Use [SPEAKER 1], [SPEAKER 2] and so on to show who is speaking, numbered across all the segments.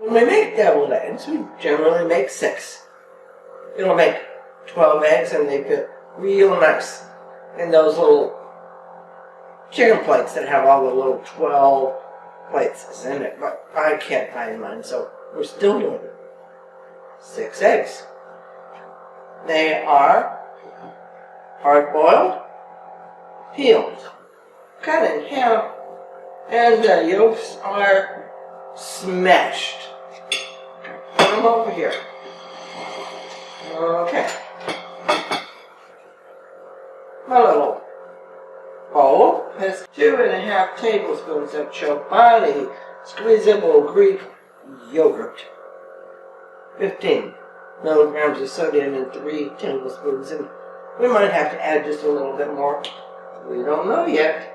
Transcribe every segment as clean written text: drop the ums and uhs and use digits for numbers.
[SPEAKER 1] When we make deviled eggs, we generally make 6. We don't make 12 eggs, and they fit real nice in those little chicken plates that have all the little 12 plates in it. But I can't find mine, so we're still doing it. 6 eggs. They are hard-boiled, peeled, cut in half, and the yolks are smashed. Put them over here. Okay. My little bowl has 2½ tablespoons of Chobani squeezable Greek yogurt, 15 milligrams of sodium and 3 tablespoons, and we might have to add just a little bit more. We don't know yet.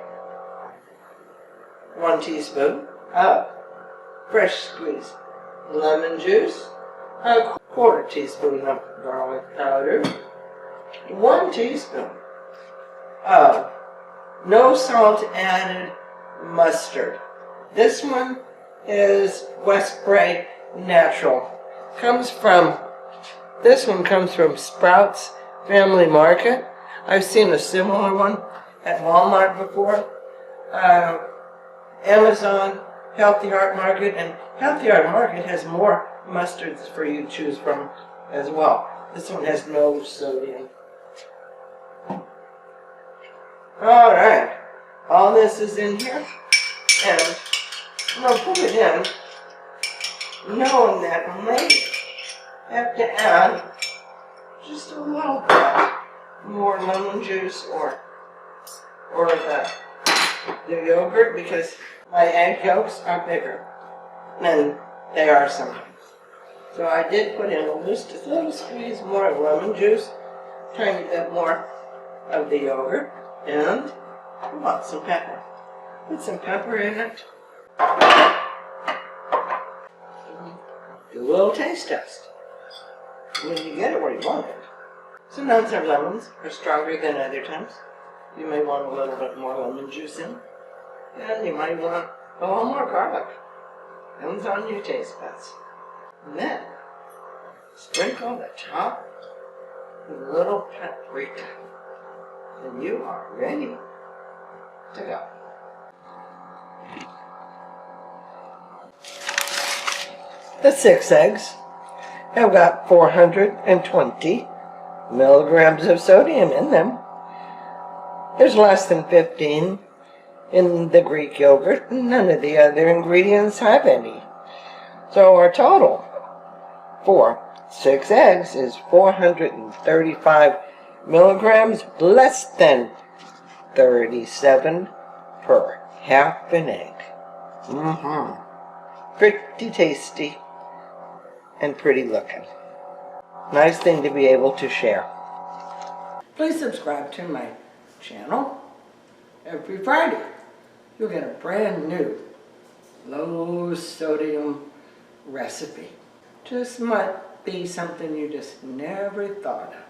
[SPEAKER 1] 1 teaspoon of fresh squeezed lemon juice, a 1/4 teaspoon of garlic powder, 1 teaspoon of no salt added mustard. This one is West Spray Natural. This one comes from Sprouts Family Market. I've seen a similar one at Walmart before. Amazon, Healthy Art Market, and Healthy Art Market has more mustards for you to choose from as well. This one has no sodium. Alright, all this is in here, and I'm going to put it in knowing that I may have to add just a little bit more lemon juice or the yogurt, because my egg yolks are bigger than they are sometimes. So I did put in just a little squeeze more of lemon juice, tiny bit more of the yogurt, and I want some pepper. Put some pepper in it. Do a little taste test. When you get it where you want it. Sometimes our lemons are stronger than other times. You may want a little bit more lemon juice in. And you might want a little more garlic. Depends on your taste buds. And then, sprinkle the top with a little paprika. And you are ready to go. The 6 eggs have got 420 milligrams of sodium in them. There's less than 15 in the Greek yogurt, and none of the other ingredients have any. So our total for 6 eggs is 435 milligrams, less than 37 per half an egg. Pretty tasty and pretty looking. Nice thing to be able to share. Please subscribe to my channel. Every Friday you'll get a brand new low sodium recipe. Just might be something you just never thought of.